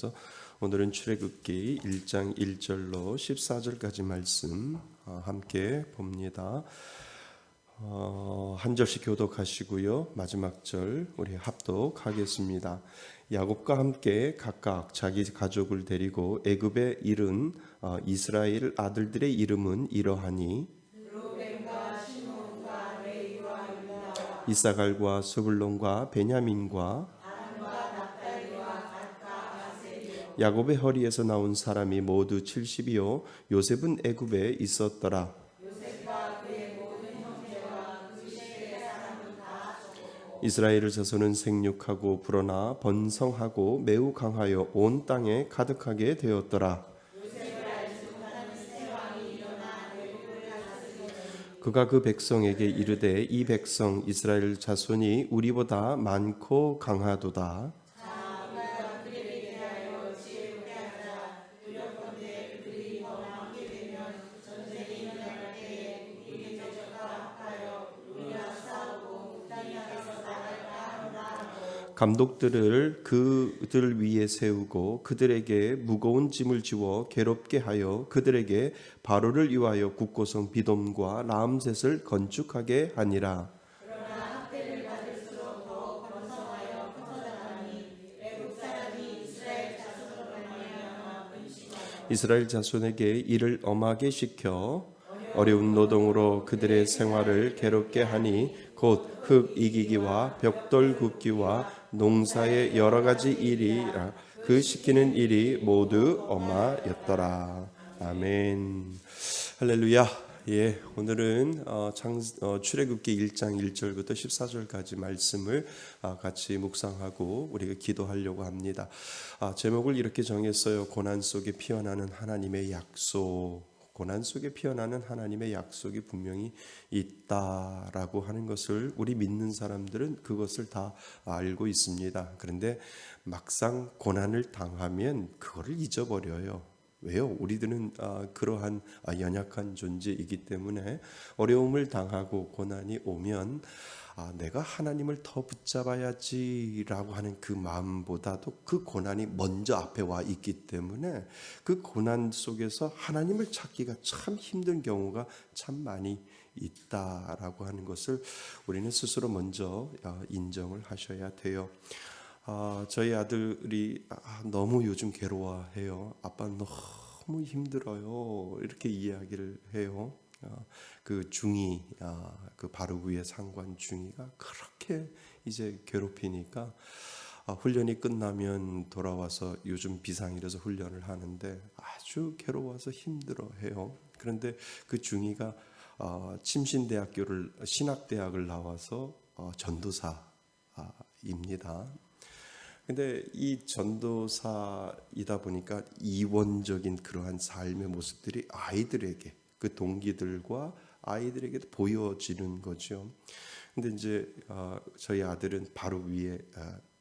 그래서 오늘은 출애굽기 1장 1절로 14절까지 말씀 함께 봅니다. 한 절씩 교독하시고요. 마지막 절 우리 합독하겠습니다. 야곱과 함께 각각 자기 가족을 데리고 애굽에 이른 이스라엘 아들들의 이름은 이러하니 이사갈과 스불론과 베냐민과 야곱의 허리에서 나온 사람이 모두 70이요 요셉은 애굽에 있었더라. 이스라엘의 자손은 생육하고 불어나 번성하고 매우 강하여 온 땅에 가득하게 되었더라. 그가 그 백성에게 이르되 이 백성 이스라엘 자손이 우리보다 많고 강하도다. 감독들을 그들 위에 세우고 그들에게 무거운 짐을 지워 괴롭게 하여 그들에게 바로를 위하여 국고성 비돔과 라암셋을 건축하게 하니라. 이스라엘 자손에게 이를 엄하게 시켜 어려운 노동으로 그들의 생활을 괴롭게 하니 곧 흙 이기기와 벽돌 굽기와 농사의 여러 가지 일이라 그 시키는 일이 모두 엄하였더라. 아멘. 할렐루야. 예, 오늘은 출애굽기 1장 1절부터 14절까지 말씀을 같이 묵상하고 우리가 기도하려고 합니다. 제목을 이렇게 정했어요. 고난 속에 피어나는 하나님의 약속. 고난 속에 피어나는 하나님의 약속이 분명히 있다라고 하는 것을 우리 믿는 사람들은 그것을 다 알고 있습니다. 그런데 막상 고난을 당하면 그거를 잊어버려요. 왜요? 우리들은 그러한 연약한 존재이기 때문에 어려움을 당하고 고난이 오면 내가 하나님을 더 붙잡아야지라고 하는 그 마음보다도 그 고난이 먼저 앞에 와 있기 때문에 그 고난 속에서 하나님을 찾기가 참 힘든 경우가 참 많이 있다라고 하는 것을 우리는 스스로 먼저 인정을 하셔야 돼요. 저희 아들이 너무 요즘 괴로워해요. 아빠 너무 힘들어요. 이렇게 이야기를 해요. 그 중이 그 바로 위에 상관 중이가 그렇게 이제 괴롭히니까 훈련이 끝나면 돌아와서 요즘 비상이라서 훈련을 하는데 아주 괴로워서 힘들어해요. 그런데 그 중이가 침신대학교를 신학대학을 나와서 전도사입니다. 근데 이 전도사이다 보니까 이원적인 그러한 삶의 모습들이 아이들에게 그 동기들과 아이들에게 보여지는 거죠. 근데 이제 저희 아들은 바로 위에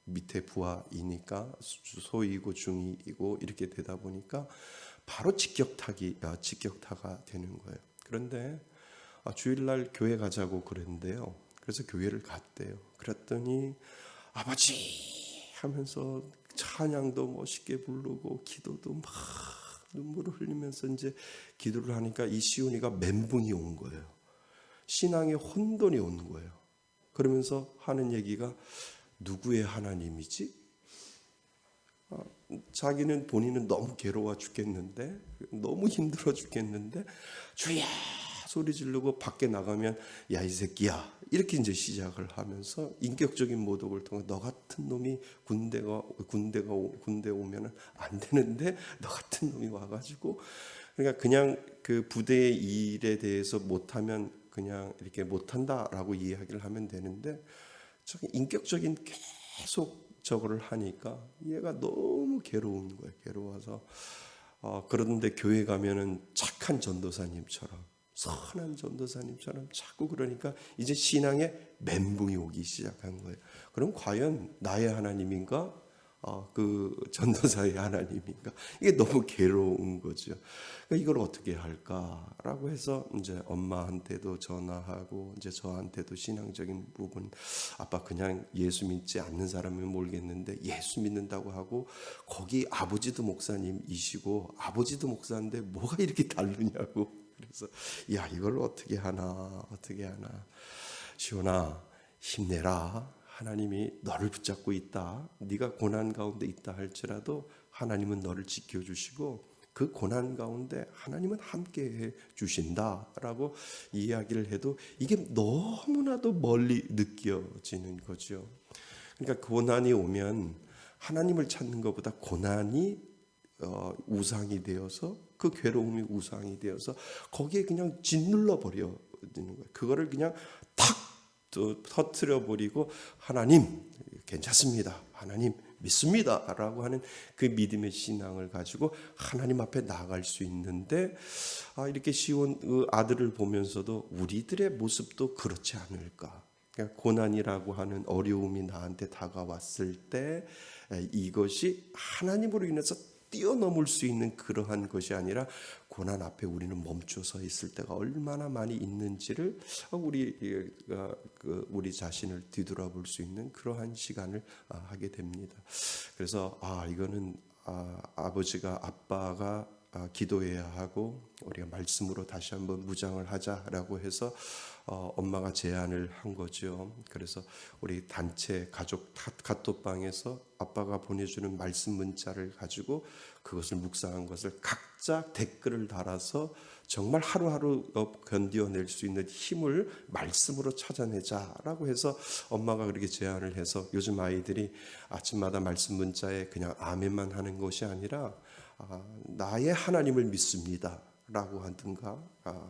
밑에 부하이니까 소이고 중이고 이렇게 되다 보니까 바로 직격타가 되는 거예요. 그런데 주일날 교회 가자고 그랬는데요. 그래서 교회를 갔대요. 그랬더니 아버지 하면서 찬양도 멋있게 부르고 기도도 막 눈물을 흘리면서 이제 기도를 하니까 이 시온이가 멘붕이 온 거예요. 신앙의 혼돈이 온 거예요. 그러면서 하는 얘기가 누구의 하나님이지? 자기는 본인은 너무 괴로워 죽겠는데 너무 힘들어 죽겠는데 주야 소리 지르고 밖에 나가면 야 이 새끼야 이렇게 이제 시작을 하면서 인격적인 모독을 통해 너 같은 놈이 군대 오면은 안 되는데 너 같은 놈이 와가지고 그러니까 그냥 그 부대의 일에 대해서 못하면 그냥 이렇게 못한다라고 이야기를 하면 되는데 인격적인 계속 저거를 하니까 얘가 너무 괴로운 거예요. 괴로워서 그런데 교회 가면은 착한 전도사님처럼 선한 전도사님처럼 자꾸 그러니까 이제 신앙에 멘붕이 오기 시작한 거예요. 그럼 과연 나의 하나님인가? 그 전도사의 하나님인가? 이게 너무 괴로운 거죠. 그러니까 이걸 어떻게 할까라고 해서 이제 엄마한테도 전화하고 이제 저한테도 신앙적인 부분, 아빠 그냥 예수 믿지 않는 사람이면 모르겠는데 예수 믿는다고 하고 거기 아버지도 목사님이시고 아버지도 목사인데 뭐가 이렇게 다르냐고. 그래서 야, 이걸 어떻게 하나 시온아, 힘내라. 하나님이 너를 붙잡고 있다. 네가 고난 가운데 있다 할지라도 하나님은 너를 지켜주시고 그 고난 가운데 하나님은 함께해 주신다라고 이야기를 해도 이게 너무나도 멀리 느껴지는 거죠. 그러니까 고난이 오면 하나님을 찾는 것보다 고난이 우상이 되어서 그 괴로움이 우상이 되어서 거기에 그냥 짓눌러 버려지는 거예요. 그거를 그냥 탁 터뜨려 버리고 하나님 괜찮습니다. 하나님 믿습니다. 라고 하는 그 믿음의 신앙을 가지고 하나님 앞에 나아갈 수 있는데 이렇게 시온 아들을 보면서도 우리들의 모습도 그렇지 않을까. 그러니까 고난이라고 하는 어려움이 나한테 다가왔을 때 이것이 하나님으로 인해서 뛰어넘을 수 있는 그러한 것이 아니라 고난 앞에 우리는 멈춰 서 있을 때가 얼마나 많이 있는지를 우리 자신을 뒤돌아볼 수 있는 그러한 시간을 하게 됩니다. 그래서 이거는 아버지가 아빠가 기도해야 하고 우리가 말씀으로 다시 한번 무장을 하자라고 해서 엄마가 제안을 한 거죠. 그래서 우리 단체 가족 카톡방에서 아빠가 보내주는 말씀 문자를 가지고 그것을 묵상한 것을 각자 댓글을 달아서 정말 하루하루 견뎌낼 수 있는 힘을 말씀으로 찾아내자라고 해서 엄마가 그렇게 제안을 해서 요즘 아이들이 아침마다 말씀 문자에 그냥 아멘만 하는 것이 아니라 나의 하나님을 믿습니다 라고 하든가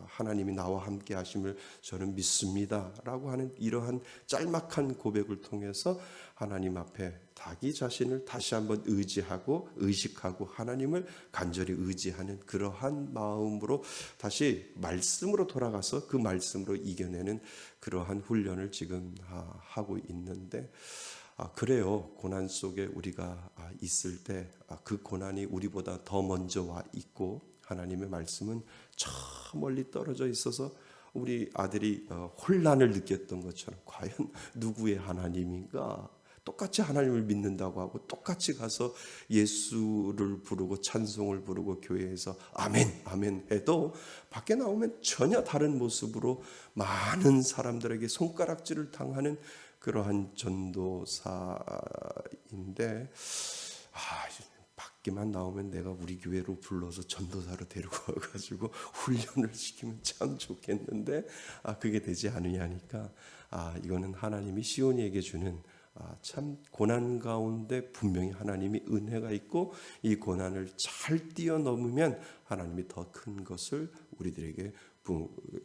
하나님이 나와 함께 하심을 저는 믿습니다 라고 하는 이러한 짤막한 고백을 통해서 하나님 앞에 자기 자신을 다시 한번 의지하고 의식하고 하나님을 간절히 의지하는 그러한 마음으로 다시 말씀으로 돌아가서 그 말씀으로 이겨내는 그러한 훈련을 지금 하고 있는데 그래요. 고난 속에 우리가 있을 때 그 고난이 우리보다 더 먼저 와 있고 하나님의 말씀은 저 멀리 떨어져 있어서 우리 아들이 혼란을 느꼈던 것처럼 과연 누구의 하나님인가? 똑같이 하나님을 믿는다고 하고 똑같이 가서 예수를 부르고 찬송을 부르고 교회에서 아멘 아멘 해도 밖에 나오면 전혀 다른 모습으로 많은 사람들에게 손가락질을 당하는 그러한 전도사인데 밖에만 나오면 내가 우리 교회로 불러서 전도사로 데리고 와가지고 훈련을 시키면 참 좋겠는데 그게 되지 않으냐니까 이거는 하나님이 시온이에게 주는 참 고난 가운데 분명히 하나님이 은혜가 있고 이 고난을 잘 뛰어넘으면 하나님이 더 큰 것을 우리들에게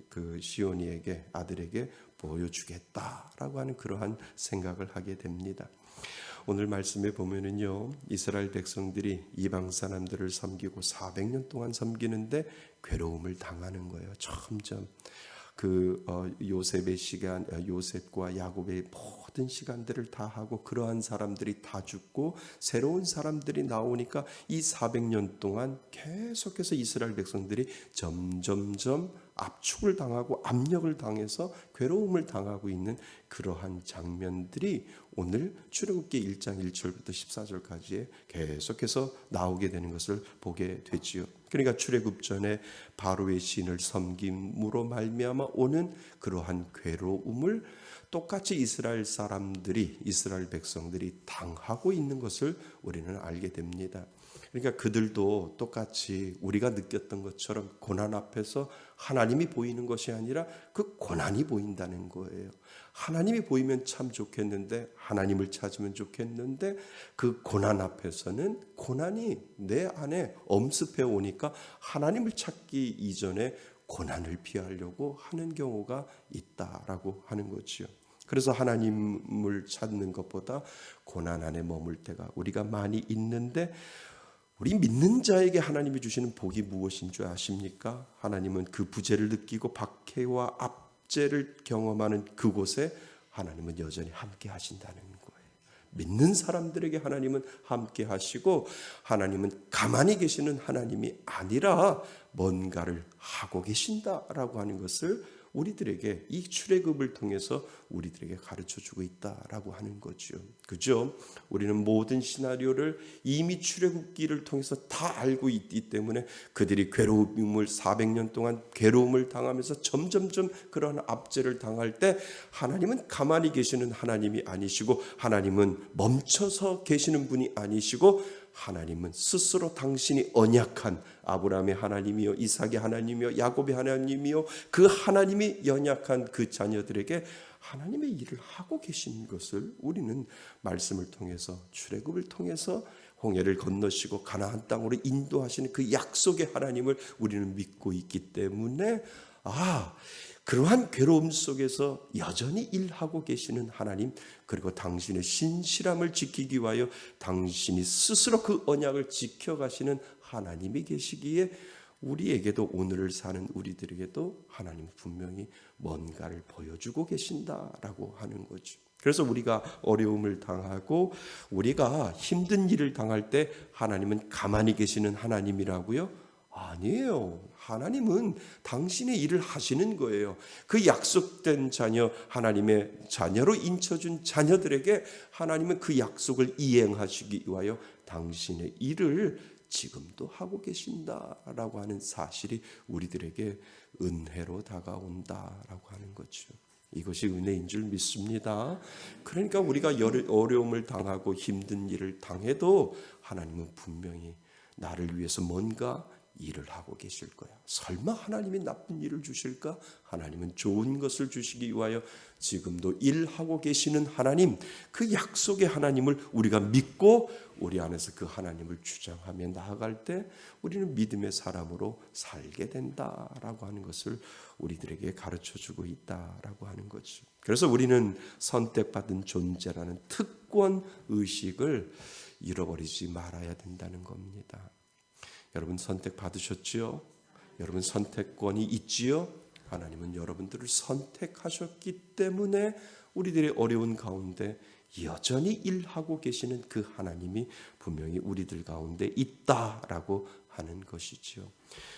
그 시온이에게 아들에게 보여주겠다라고 하는 그러한 생각을 하게 됩니다. 오늘 말씀에 보면은요, 이스라엘 백성들이 이방 사람들을 섬기고 400년 동안 섬기는데 괴로움을 당하는 거예요. 점점 요셉의 시간, 요셉과 야곱의 모든 시간들을 다 하고 그러한 사람들이 다 죽고 새로운 사람들이 나오니까 이 400년 동안 계속해서 이스라엘 백성들이 점점점 압축을 당하고 압력을 당해서 괴로움을 당하고 있는 그러한 장면들이 오늘 출애굽기 1장 1절부터 14절까지에 계속해서 나오게 되는 것을 보게 되지요. 그러니까 출애굽 전에 바로의 신을 섬김으로 말미암아 오는 그러한 괴로움을 똑같이 이스라엘 백성들이 당하고 있는 것을 우리는 알게 됩니다. 그러니까 그들도 똑같이 우리가 느꼈던 것처럼 고난 앞에서 하나님이 보이는 것이 아니라 그 고난이 보인다는 거예요. 하나님이 보이면 참 좋겠는데 하나님을 찾으면 좋겠는데 그 고난 앞에서는 고난이 내 안에 엄습해 오니까 하나님을 찾기 이전에 고난을 피하려고 하는 경우가 있다라고 하는 거지요. 그래서 하나님을 찾는 것보다 고난 안에 머물 때가 우리가 많이 있는데 우리 믿는 자에게 하나님이 주시는 복이 무엇인 줄 아십니까? 하나님은 그 부재를 느끼고 박해와 압제를 경험하는 그곳에 하나님은 여전히 함께 하신다는 거예요. 믿는 사람들에게 하나님은 함께 하시고 하나님은 가만히 계시는 하나님이 아니라 뭔가를 하고 계신다라고 하는 것을 우리들에게 이 출애굽을 통해서 우리들에게 가르쳐주고 있다라고 하는 거죠. 그죠? 우리는 모든 시나리오를 이미 출애굽기를 통해서 다 알고 있기 때문에 그들이 괴로움을 400년 동안 괴로움을 당하면서 점점점 그러한 압제를 당할 때 하나님은 가만히 계시는 하나님이 아니시고 하나님은 멈춰서 계시는 분이 아니시고 하나님은 스스로 당신이 언약한 아브라함의 하나님이요 이삭의 하나님이요 야곱의 하나님이요 그 하나님이 연약한 그 자녀들에게 하나님의 일을 하고 계신 것을 우리는 말씀을 통해서 출애굽을 통해서 홍해를 건너시고 가나안 땅으로 인도하시는 그 약속의 하나님을 우리는 믿고 있기 때문에 그러한 괴로움 속에서 여전히 일하고 계시는 하나님, 그리고 당신의 신실함을 지키기 위하여 당신이 스스로 그 언약을 지켜가시는 하나님이 계시기에 우리에게도 오늘을 사는 우리들에게도 하나님 분명히 뭔가를 보여주고 계신다라고 하는 거죠. 그래서 우리가 어려움을 당하고 우리가 힘든 일을 당할 때 하나님은 가만히 계시는 하나님이라고요? 아니에요. 하나님은 당신의 일을 하시는 거예요. 그 약속된 자녀, 하나님의 자녀로 인쳐준 자녀들에게 하나님은 그 약속을 이행하시기 위하여 당신의 일을 지금도 하고 계신다라고 하는 사실이 우리들에게 은혜로 다가온다라고 하는 거죠. 이것이 은혜인 줄 믿습니다. 그러니까 우리가 어려움을 당하고 힘든 일을 당해도 하나님은 분명히 나를 위해서 뭔가 일을 하고 계실 거야. 설마 하나님이 나쁜 일을 주실까? 하나님은 좋은 것을 주시기 위하여 지금도 일하고 계시는 하나님, 그 약속의 하나님을 우리가 믿고 우리 안에서 그 하나님을 주장하며 나아갈 때 우리는 믿음의 사람으로 살게 된다라고 하는 것을 우리들에게 가르쳐주고 있다라고 하는 거죠. 그래서 우리는 선택받은 존재라는 특권 의식을 잃어버리지 말아야 된다는 겁니다. 여러분 선택받으셨지요? 여러분 선택권이 있지요? 하나님은 여러분들을 선택하셨기 때문에 우리들의 어려운 가운데 여전히 일하고 계시는 그 하나님이 분명히 우리들 가운데 있다라고 하는 것이지요.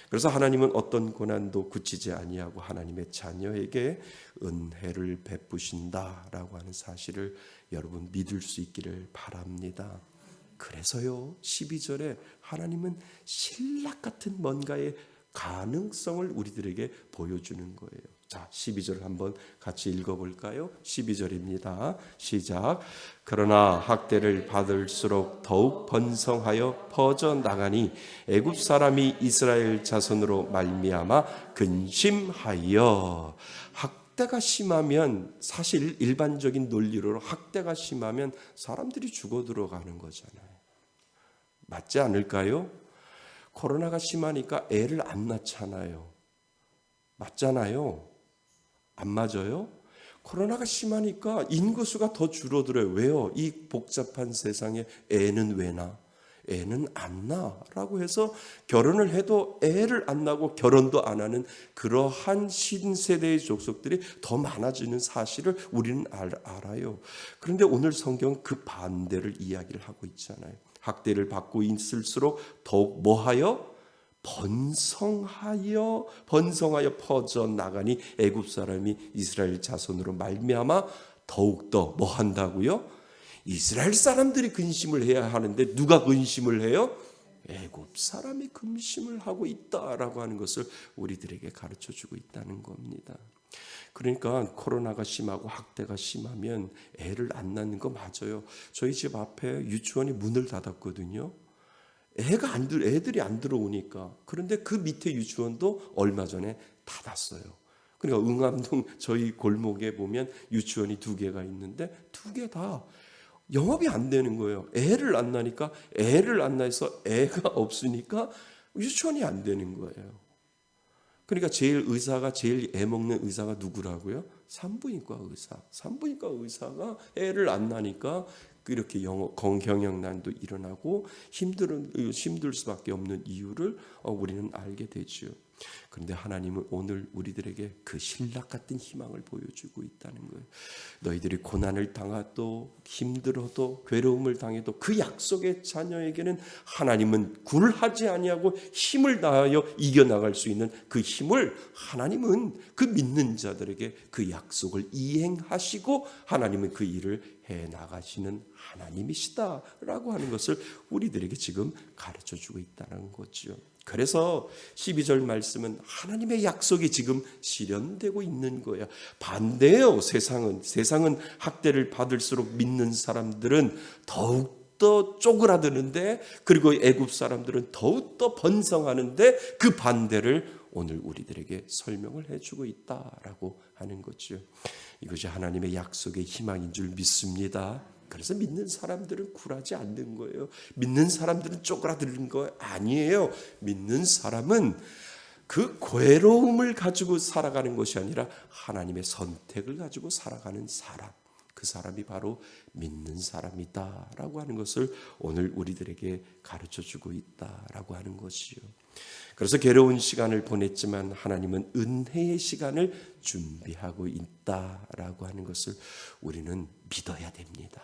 그래서 하나님은 어떤 고난도 굳히지 아니하고 하나님의 자녀에게 은혜를 베푸신다라고 하는 사실을 여러분 믿을 수 있기를 바랍니다. 그래서요 12절에 하나님은 신락 같은 뭔가의 가능성을 우리들에게 보여주는 거예요. 자 12절 한번 같이 읽어볼까요? 12절입니다. 시작. 그러나 학대를 받을수록 더욱 번성하여 퍼져나가니 애굽 사람이 이스라엘 자손으로 말미암아 근심하여. 학대가 심하면 사실 일반적인 논리로 학대가 심하면 사람들이 죽어 들어가는 거잖아요. 맞지 않을까요? 코로나가 심하니까 애를 안 낳잖아요. 맞잖아요. 안 맞아요? 코로나가 심하니까 인구수가 더 줄어들어요. 왜요? 이 복잡한 세상에 애는 왜 낳아? 애는 안 낳아라고 해서 결혼을 해도 애를 안 낳고 결혼도 안 하는 그러한 신세대의 족속들이 더 많아지는 사실을 우리는 알아요. 그런데 오늘 성경은 그 반대를 이야기를 하고 있잖아요. 학대를 받고 있을수록 더욱 뭐하여? 번성하여 퍼져나가니 애굽 사람이 이스라엘 자손으로 말미암아 더욱더 뭐 한다고요? 이스라엘 사람들이 근심을 해야 하는데 누가 근심을 해요? 애굽 사람이 근심을 하고 있다라고 하는 것을 우리들에게 가르쳐주고 있다는 겁니다. 그러니까 코로나가 심하고 학대가 심하면 애를 안 낳는 거 맞아요. 저희 집 앞에 유치원이 문을 닫았거든요. 애들이 안 들어오니까. 그런데 그 밑에 유치원도 얼마 전에 닫았어요. 그러니까 응암동 저희 골목에 보면 유치원이 2개가 있는데 2개 다 영업이 안 되는 거예요. 애를 안 낳으니까 애를 안 낳아서 애가 없으니까 유치원이 안 되는 거예요. 그러니까 제일 애 먹는 의사가 누구라고요? 산부인과 의사. 산부인과 의사가 애를 안 낳으니까 이렇게 경영난도 일어나고 힘들 수밖에 없는 이유를 우리는 알게 되죠. 그런데 하나님은 오늘 우리들에게 그 신락 같은 희망을 보여주고 있다는 거예요. 너희들이 고난을 당해도 힘들어도 괴로움을 당해도 그 약속의 자녀에게는 하나님은 굴하지 아니하고 힘을 다하여 이겨나갈 수 있는 그 힘을 하나님은 그 믿는 자들에게 그 약속을 이행하시고 하나님은 그 일을 해나가시는 하나님이시다라고 하는 것을 우리들에게 지금 가르쳐주고 있다는 거죠. 그래서 12절 말씀은 하나님의 약속이 지금 실현되고 있는 거야. 반대예요. 세상은 학대를 받을수록 믿는 사람들은 더욱더 쪼그라드는데, 그리고 애굽 사람들은 더욱더 번성하는데, 그 반대를 오늘 우리들에게 설명을 해주고 있다라고 하는 거죠. 이것이 하나님의 약속의 희망인 줄 믿습니다. 그래서 믿는 사람들은 굴하지 않는 거예요. 믿는 사람들은 쪼그라드는 거 아니에요. 믿는 사람은 그 괴로움을 가지고 살아가는 것이 아니라 하나님의 선택을 가지고 살아가는 사람, 그 사람이 바로 믿는 사람이다라고 하는 것을 오늘 우리들에게 가르쳐주고 있다라고 하는 것이요. 그래서 괴로운 시간을 보냈지만 하나님은 은혜의 시간을 준비하고 있다라고 하는 것을 우리는 믿어야 됩니다.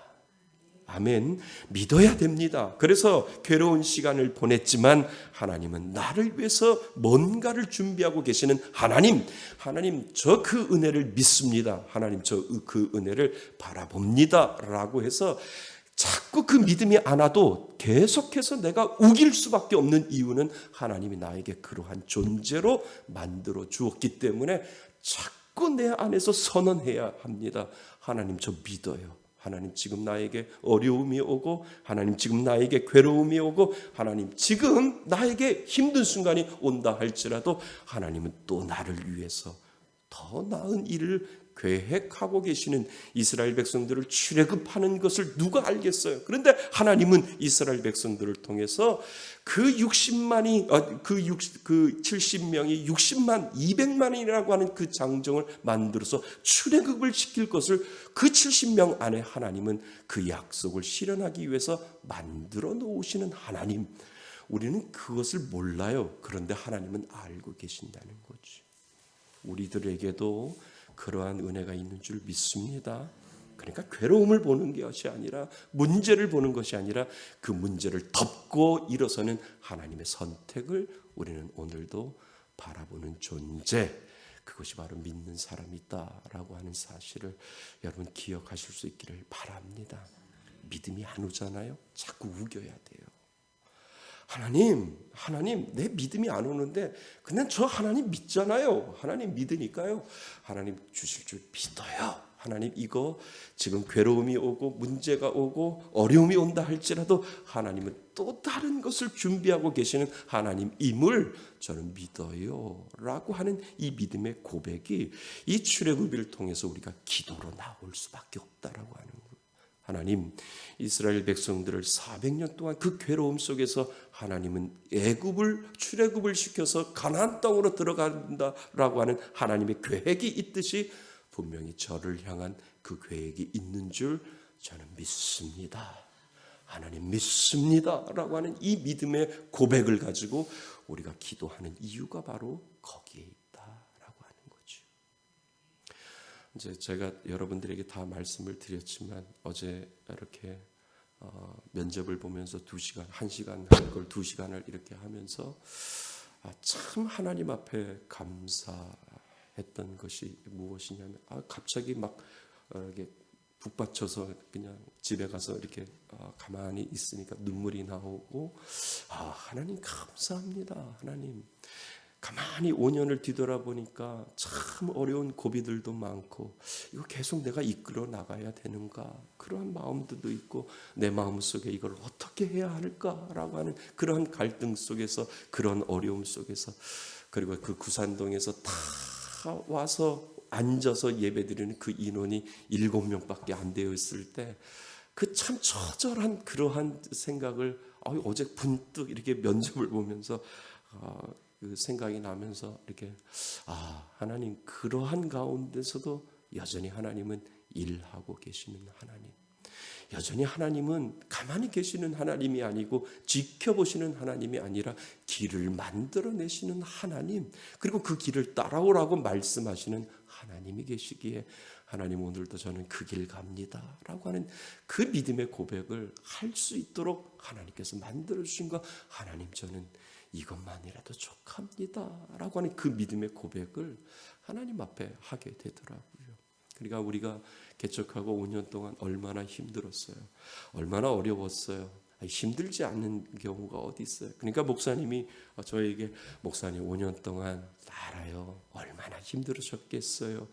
아멘. 믿어야 됩니다. 그래서 괴로운 시간을 보냈지만 하나님은 나를 위해서 뭔가를 준비하고 계시는 하나님 저 그 은혜를 믿습니다. 하나님 저 그 은혜를 바라봅니다 라고 해서 자꾸 그 믿음이 안 와도 계속해서 내가 우길 수밖에 없는 이유는 하나님이 나에게 그러한 존재로 만들어 주었기 때문에 자꾸 내 안에서 선언해야 합니다. 하나님 저 믿어요. 하나님 지금 나에게 어려움이 오고, 하나님 지금 나에게 괴로움이 오고, 하나님 지금 나에게 힘든 순간이 온다 할지라도 하나님은 또 나를 위해서 더 나은 일을 계획하고 계시는, 이스라엘 백성들을 출애굽하는 것을 누가 알겠어요? 그런데 하나님은 이스라엘 백성들을 통해서 그 60만이 그 70명이 60만 200만이라고 하는 그 장정을 만들어서 출애굽을 시킬 것을 그 70명 안에 하나님은 그 약속을 실현하기 위해서 만들어 놓으시는 하나님. 우리는 그것을 몰라요. 그런데 하나님은 알고 계신다는 거죠. 우리들에게도 그러한 은혜가 있는 줄 믿습니다. 그러니까 괴로움을 보는 것이 아니라, 문제를 보는 것이 아니라 그 문제를 덮고 일어서는 하나님의 선택을 우리는 오늘도 바라보는 존재, 그것이 바로 믿는 사람이다라고 하는 사실을 여러분 기억하실 수 있기를 바랍니다. 믿음이 안 오잖아요. 자꾸 우겨야 돼요. 하나님, 내 믿음이 안 오는데 그냥 저 하나님 믿잖아요. 하나님 믿으니까요. 하나님 주실 줄 믿어요. 하나님 이거 지금 괴로움이 오고 문제가 오고 어려움이 온다 할지라도 하나님은 또 다른 것을 준비하고 계시는 하나님임을 저는 믿어요 라고 하는 이 믿음의 고백이 이 출애굽을 통해서 우리가 기도로 나올 수밖에 없다라고 하는 거예요. 하나님, 이스라엘 백성들을 400년 동안 그 괴로움 속에서 하나님은 출애굽을 시켜서 가나안 땅으로 들어간다라고 하는 하나님의 계획이 있듯이 분명히 저를 향한 그 계획이 있는 줄 저는 믿습니다. 하나님 믿습니다라고 하는 이 믿음의 고백을 가지고 우리가 기도하는 이유가 바로 거기에 있다라고 하는 거죠. 이제 제가 여러분들에게 다 말씀을 드렸지만 어제 이렇게 면접을 보면서 2시간, 1시간 할 걸 2시간을 이렇게 하면서 참 하나님 앞에 감사했던 것이 무엇이냐면 갑자기 막 이렇게 북받쳐서 그냥 집에 가서 이렇게 가만히 있으니까 눈물이 나오고 하나님 감사합니다. 하나님 가만히 5년을 뒤돌아보니까 참 어려운 고비들도 많고 이거 계속 내가 이끌어 나가야 되는가 그러한 마음들도 있고 내 마음속에 이걸 어떻게 해야 할까라고 하는 그러한 갈등 속에서 그런 어려움 속에서 그리고 그 구산동에서 다 와서 앉아서 예배드리는 그 인원이 7명밖에 안 되어 있을 때 그 참 처절한 그러한 생각을 어제 분뜩 이렇게 면접을 보면서 그 생각이 나면서 이렇게 하나님 그러한 가운데서도 여전히 하나님은 일하고 계시는 하나님. 여전히 하나님은 가만히 계시는 하나님이 아니고 지켜보시는 하나님이 아니라 길을 만들어내시는 하나님, 그리고 그 길을 따라오라고 말씀하시는 하나님이 계시기에 하나님 오늘도 저는 그 길 갑니다 라고 하는 그 믿음의 고백을 할 수 있도록 하나님께서 만들어주신 거, 하나님 저는 이것만이라도 족합니다 라고 하는 그 믿음의 고백을 하나님 앞에 하게 되더라고요. 그러니까 우리가 개척하고 5년 동안 얼마나 힘들었어요. 얼마나 어려웠어요. 힘들지 않는 경우가 어디 있어요. 그러니까 목사님이 저에게 목사님 5년 동안 알아요. 얼마나 힘들으셨겠어요.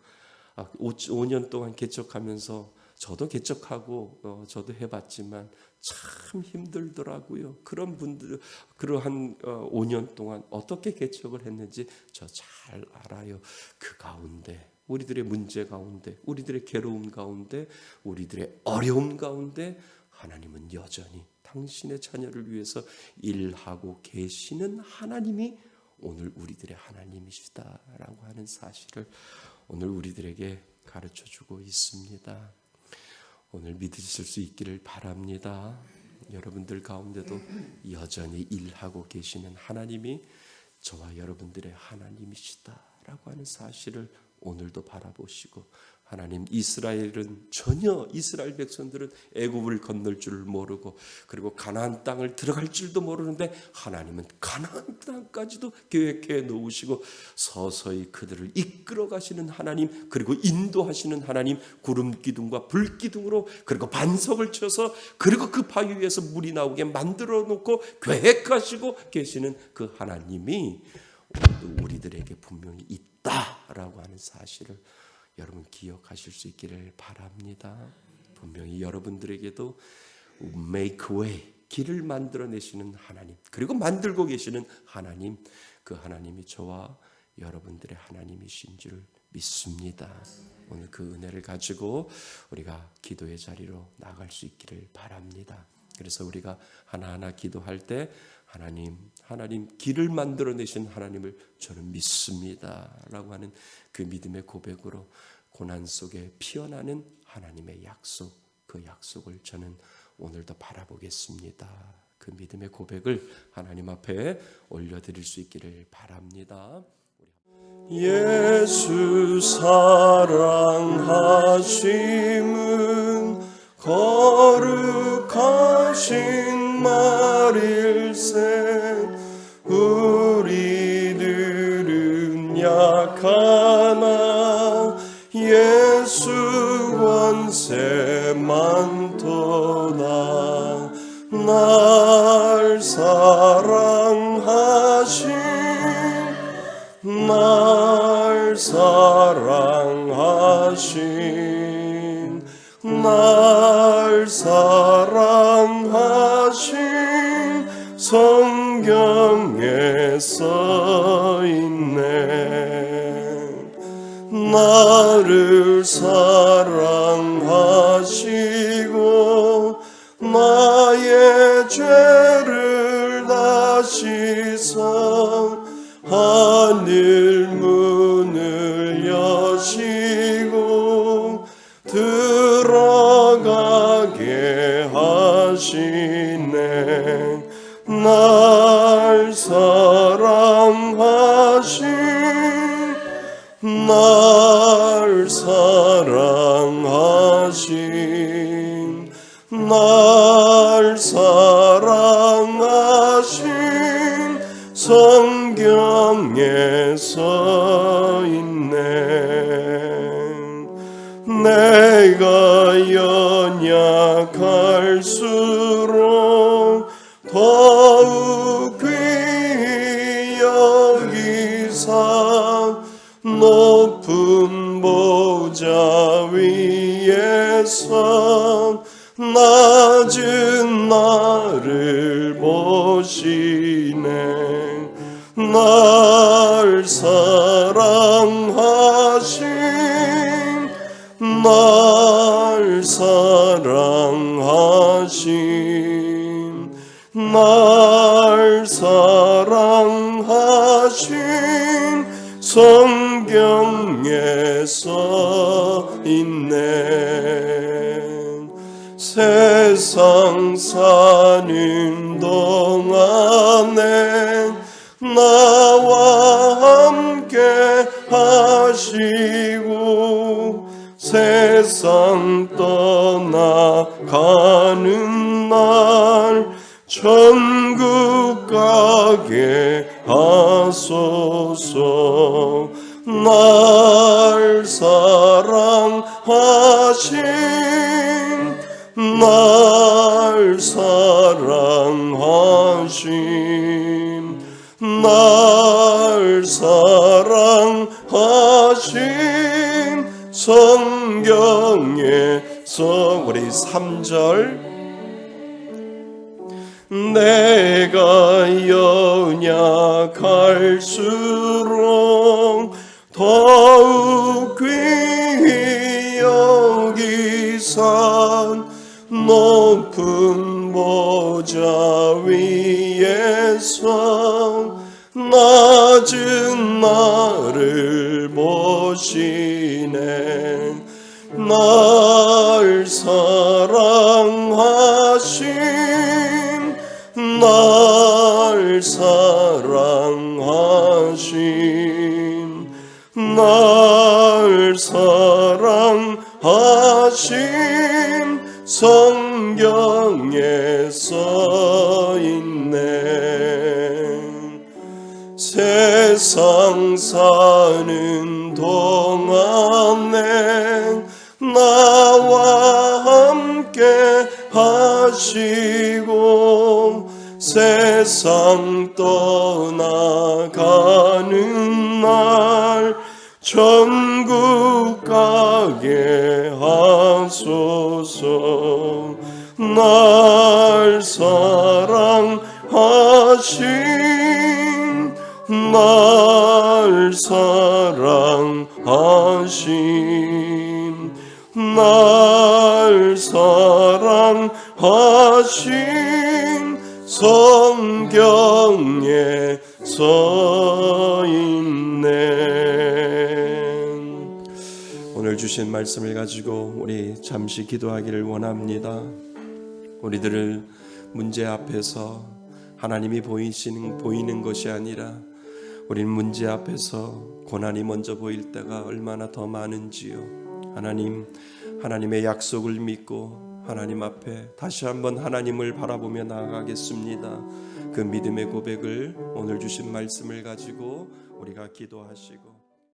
5년 동안 개척하면서 저도 개척하고 저도 해봤지만 참 힘들더라고요. 그런 분들 그러한 5년 동안 어떻게 개척을 했는지 저 잘 알아요. 그 가운데 우리들의 문제 가운데, 우리들의 괴로움 가운데, 우리들의 어려움 가운데 하나님은 여전히 당신의 자녀를 위해서 일하고 계시는 하나님이 오늘 우리들의 하나님이시다라고 하는 사실을 오늘 우리들에게 가르쳐주고 있습니다. 오늘 믿으실 수 있기를 바랍니다. 여러분들 가운데도 여전히 일하고 계시는 하나님이 저와 여러분들의 하나님이시다라고 하는 사실을 오늘도 바라보시고, 하나님 이스라엘은 전혀 이스라엘 백성들은 애굽을 건널 줄을 모르고 그리고 가나안 땅을 들어갈 줄도 모르는데 하나님은 가나안 땅까지도 계획해 놓으시고 서서히 그들을 이끌어 가시는 하나님, 그리고 인도하시는 하나님, 구름 기둥과 불 기둥으로 그리고 반석을 쳐서 그리고 그 바위 위에서 물이 나오게 만들어 놓고 계획하시고 계시는 그 하나님이 오늘도 우리들에게 분명히 있다라고 하는 사실을 여러분 기억하실 수 있기를 바랍니다. 분명히 여러분들에게도 make way, 길을 만들어내시는 하나님, 그리고 만들고 계시는 하나님, 그 하나님이 저와 여러분들의 하나님이신 줄 믿습니다. 오늘 그 은혜를 가지고 우리가 기도의 자리로 나갈 수 있기를 바랍니다. 그래서 우리가 하나하나 기도할 때 하나님 길을 만들어내신 하나님을 저는 믿습니다 라고 하는 그 믿음의 고백으로 고난 속에 피어나는 하나님의 약속, 그 약속을 저는 오늘도 바라보겠습니다. 그 믿음의 고백을 하나님 앞에 올려드릴 수 있기를 바랍니다. 예수 사랑하심은 거룩하신 말일세. 우리들은 약하나 예수 권세 많도다. 날 사랑하신 성경에 써있네. 나를 사랑하시고 나의 죄를 다 씻어 하늘 문을 여시고 들어가게 하시네. 날 사랑하신 성경에 써있네. 내가 연약할수록 더욱 귀히 여기사 높은 보좌 위에서 낮은 나를 보시네. 날 사랑하신 성경에 써있네. 안에 나와 함께 하시고 세상 떠나가는 날 천국 가게 하소서. 날 사랑하신 날 사랑하신 날 사랑하신 성경에서 우리 3절 내가 연약할수록 더욱 귀히 여기사 높은 보좌 위에서 낮은 나를 보시네. 날 사랑하신 날 사랑하신 날 사랑하신 성경에 써있네. 세상 사는 동안에 나와 함께 하시고 세상 떠나가는 날 천국 가게 하소서. 날 사랑하신 날 사랑하신 날 사랑하신 성경에 써있네. 오늘 주신 말씀을 가지고 우리 잠시 기도하기를 원합니다. 우리들을 문제 앞에서 하나님이 보이는 것이 아니라 우린 문제 앞에서 고난이 먼저 보일 때가 얼마나 더 많은지요. 하나님의 약속을 믿고 하나님 앞에 다시 한번 하나님을 바라보며 나아가겠습니다. 그 믿음의 고백을 오늘 주신 말씀을 가지고 우리가 기도하시고